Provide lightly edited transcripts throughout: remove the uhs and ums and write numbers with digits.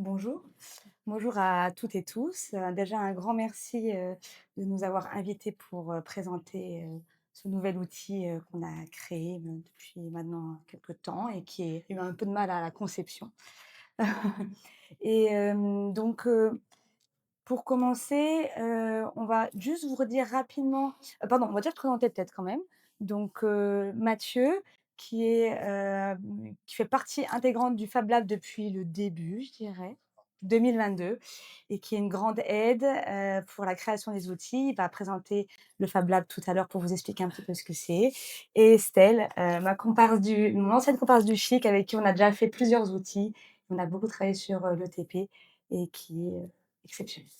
Bonjour. Bonjour à toutes et tous. Déjà un grand merci, de nous avoir invités pour, présenter, ce nouvel outil, qu'on a créé, depuis maintenant quelque temps et qui a eu un peu de mal à la conception. Et donc, pour commencer, on va juste vous redire rapidement pardon, on va déjà se présenter peut-être quand même. Donc, Mathieu qui fait partie intégrante du Fab Lab depuis le début, je dirais, 2022 et qui est une grande aide, pour la création des outils. Il va présenter le Fab Lab tout à l'heure pour vous expliquer un petit peu ce que c'est. Et Estelle, mon ancienne comparse du chic avec qui on a déjà fait plusieurs outils. On a beaucoup travaillé sur, l'ETP et qui est, exceptionnelle.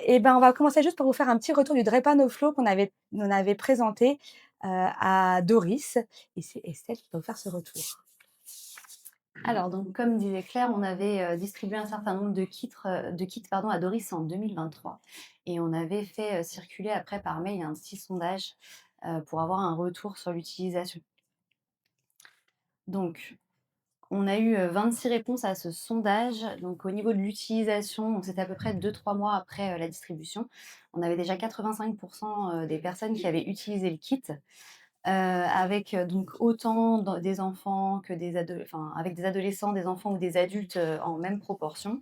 Et ben, on va commencer juste par vous faire un petit retour du Drepano Flow on avait présenté, à Doris et c'est Estelle qui va vous faire ce retour. Alors donc comme disait Claire, on avait, distribué un certain nombre de kits pardon, à Doris en 2023 et on avait fait, circuler après par mail un petit sondage, pour avoir un retour sur l'utilisation. Donc on a eu, 26 réponses à ce sondage. Donc au niveau de l'utilisation, donc c'était à peu près 2-3 mois après, la distribution. On avait déjà 85 des personnes qui avaient utilisé le kit. Avec, donc autant des enfants que enfin, avec des adolescents, des enfants ou des adultes, en même proportion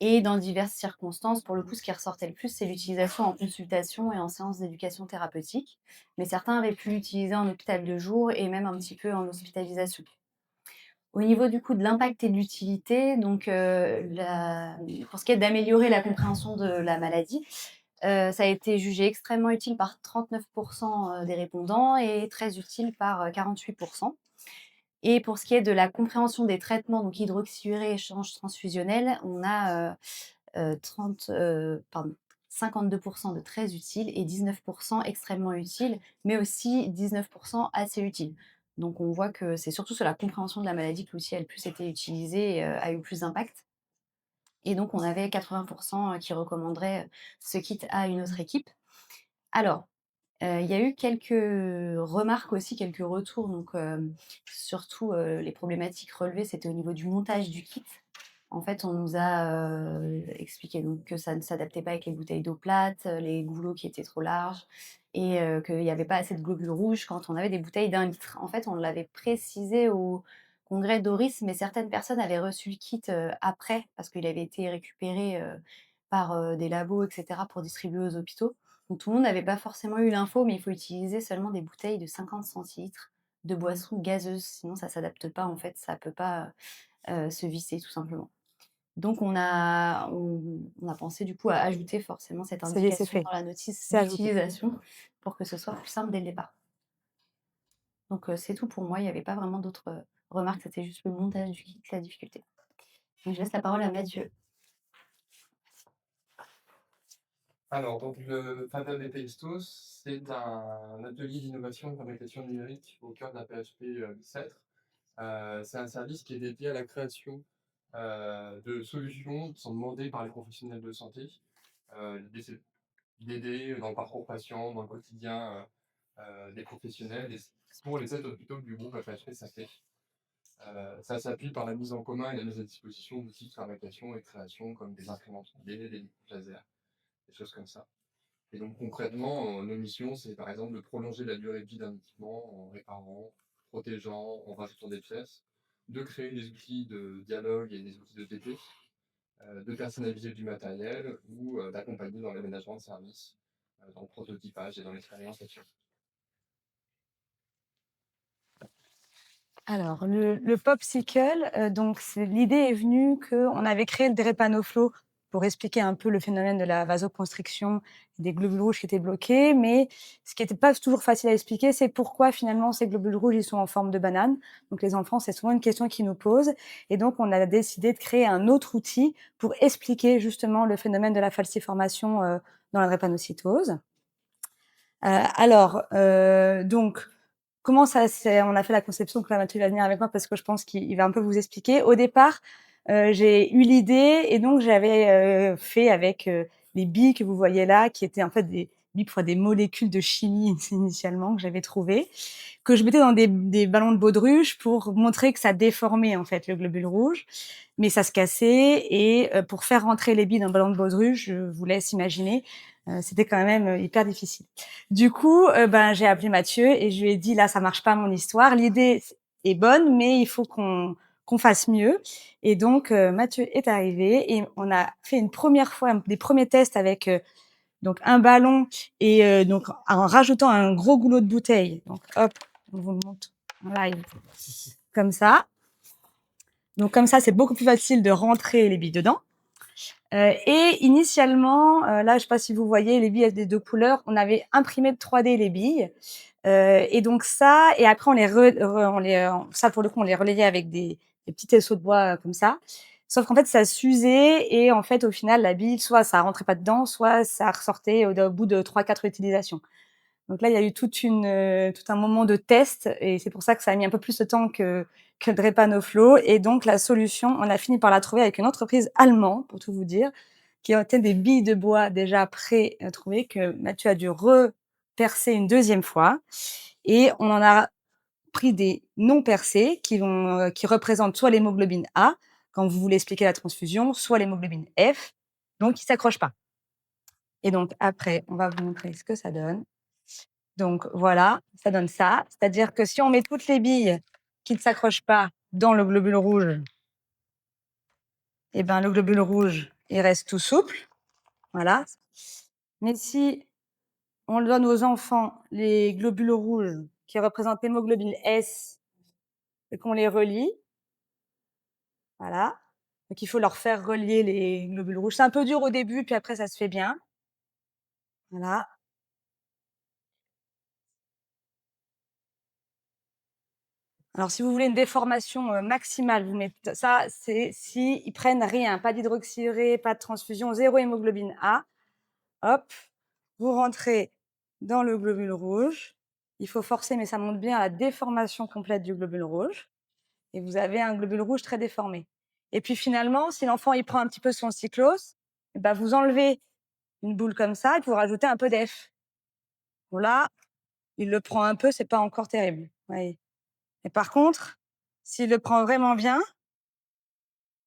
et dans diverses circonstances. Pour le coup, ce qui ressortait le plus, c'est l'utilisation en consultation et en séance d'éducation thérapeutique. Mais certains avaient pu l'utiliser en hôpital de jour et même un petit peu en hospitalisation. Au niveau du coup de l'impact et de l'utilité, donc pour ce qui est d'améliorer la compréhension de la maladie, ça a été jugé extrêmement utile par 39 des répondants et très utile par, 48. Et pour ce qui est de la compréhension des traitements, donc hydroxyurée, échange transfusionnel, on a, 52 de très utile et 19 extrêmement utile, mais aussi 19 assez utile. Donc on voit que c'est surtout sur la compréhension de la maladie que l'outil a le plus été utilisé et a eu le plus d'impact. Et donc on avait 80 qui recommanderaient, ce kit à une autre équipe. Alors, il y a eu quelques remarques aussi, quelques retours, donc surtout, les problématiques relevées, c'était au niveau du montage du kit. En fait, on nous a, expliqué donc que ça ne s'adaptait pas avec les bouteilles d'eau plates, les goulots qui étaient trop larges et qu'il y avait pas assez de globules rouges quand on avait des bouteilles d'1 litre. En fait, on l'avait précisé au congrès Doris, mais certaines personnes avaient reçu le kit, après parce qu'il avait été récupéré, par, des labos et cetera pour distribuer aux hôpitaux. Donc tout le monde n'avait pas forcément eu l'info, mais il faut utiliser seulement des bouteilles de 50 centilitres de boissons gazeuses, sinon ça s'adapte pas en fait, ça peut pas, se visser tout simplement. Donc on a pensé du coup à ajouter forcément cette Ça y est, c'est indication fait, dans la notice c'est ajouté. d'utilisation pour que ce soit plus simple dès le départ. Donc c'est tout pour moi, il y avait pas vraiment d'autres, remarques, c'était juste le montage du kit, la difficulté. Donc je laisse la parole à Mathieu. Alors, donc le Fada des Pestos, c'est un atelier d'innovation et de fabrication numérique au cœur de la PHP 7. C'est un service qui est dédié à la création de solutions qui sont demandées par les professionnels de santé. L'idée, c'est d'aider dans le parcours patient, dans le quotidien des professionnels, et pour les aides plutôt du groupe PHP Saclay. Ça s'appuie par la mise en commun et la mise à disposition d'outils de fabrication et de création comme des imprimantes 3D, des découpes laser, des choses comme ça. Et donc concrètement, nos missions, c'est par exemple de prolonger la durée de vie d'un équipement en réparant, protégeant, en rajoutant des pièces, de créer des outils de dialogue et des outils de TP, de personnaliser du matériel ou d'accompagner dans l'aménagement de services, dans le prototypage et dans l'expérience là-dessus. Alors le Popsicle, donc l'idée est venue qu'on avait créé le Drepano Flow pour expliquer un peu le phénomène de la vasoconstriction et des globules rouges qui étaient bloqués, mais ce qui était pas toujours facile à expliquer, c'est pourquoi finalement ces globules rouges, ils sont en forme de banane. Donc les enfants, c'est souvent une question qu'ils nous posent et donc on a décidé de créer un autre outil pour expliquer justement le phénomène de la falciformation, dans la drépanocytose. Donc comment ça s'est on a fait la conception, donc là Mathieu va venir avec moi parce que je pense qu'il va un peu vous expliquer. Au départ, j'ai eu l'idée et donc j'avais, fait avec, les billes que vous voyez là, qui étaient en fait pour des molécules de chimie initialement que j'avais trouvées, que je mettais dans des ballons de baudruche pour montrer que ça déformait en fait le globule rouge, mais ça se cassait et pour faire rentrer les billes dans le ballon de baudruche, je vous laisse imaginer, c'était quand même, hyper difficile. Du coup, ben, j'ai appelé Mathieu et je lui ai dit: «Là, ça marche pas mon histoire. L'idée est bonne, mais il faut qu'on fasse mieux». Et donc Mathieu est arrivé et on a fait une première fois des premiers tests avec, donc un ballon et donc en rajoutant un gros goulot de bouteille. Donc hop, on vous le montre en live, comme ça. Donc comme ça, c'est beaucoup plus facile de rentrer les billes dedans. Et initialement, là, je sais pas si vous voyez, les billes elles des 2 couleurs. On avait imprimé de 3D les billes, et donc ça et après ça pour le coup, on les relayait avec des petits pinceaux de bois, comme ça. Sauf qu'en fait, ça s'usait et en fait, au final, la bille, soit ça rentrait pas dedans, soit ça ressortait au bout de 3-4 utilisations. Donc là, il y a eu tout un moment de test et c'est pour ça que ça a mis un peu plus de temps que Drepanoflo et donc la solution, on a fini par la trouver avec une entreprise allemande, pour tout vous dire, qui était des billes de bois déjà trouvées que Mathieu a dû repercer une deuxième fois et on en a pris des non percés qui représentent soit l'hémoglobine A, quand vous voulez expliquer la transfusion, soit l'hémoglobine F, donc qui s'accrochent pas. Et donc après, on va vous montrer ce que ça donne. Donc voilà, ça donne ça. C'est-à-dire que si on met toutes les billes qui ne s'accrochent pas dans le globule rouge, et ben, le globule rouge, il reste tout souple. Voilà. Mais si on donne aux enfants les globules rouges qui représentent l'hémoglobine S et qu'on les relie, voilà. Donc il faut leur faire relier les globules rouges. C'est un peu dur au début, puis après ça se fait bien. Voilà. Alors, si vous voulez une déformation maximale, vous mettez ça, c'est si ils prennent rien, pas d'hydroxyurée, pas de transfusion, zéro hémoglobine A. Hop, vous rentrez dans le globule rouge. Il faut forcer, mais ça montre bien la déformation complète du globule rouge. Et vous avez un globule rouge très déformé. Et puis finalement, si l'enfant il prend un petit peu son cyclose, eh ben, vous enlevez une boule comme ça et vous rajoutez un peu d'F. Bon là, il le prend un peu, c'est pas encore terrible. Voyez. Et par contre, s'il le prend vraiment bien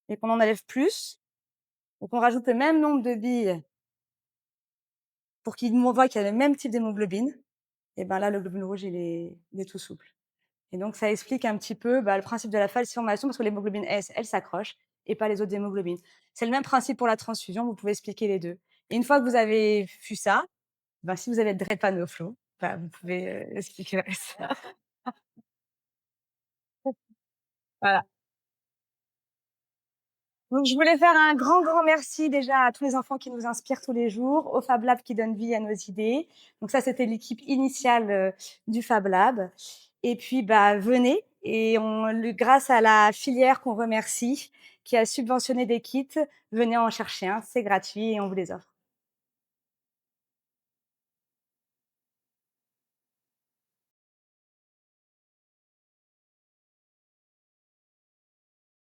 et qu'on en enlève plus, et qu'on rajoute le même nombre de billes pour qu'il voit qu'il y a le même type d'hémoglobine, et ben là, le globule rouge, il est tout souple. Et donc, ça explique un petit peu le principe de la falciformation parce que l'hémoglobine S, elle s'accroche et pas les autres hémoglobines. C'est le même principe pour la transfusion, vous pouvez expliquer les deux. Et une fois que vous avez vu ça, ben, si vous avez le Drepanoflo, ben, vous pouvez expliquer le reste. Voilà. Donc, je voulais faire un grand, grand merci déjà à tous les enfants qui nous inspirent tous les jours, au Fab Lab qui donne vie à nos idées. Donc ça, c'était l'équipe initiale du Fab Lab. Et puis, bah, venez et grâce à la filière qu'on remercie, qui a subventionné des kits, venez en chercher un, c'est gratuit et on vous les offre.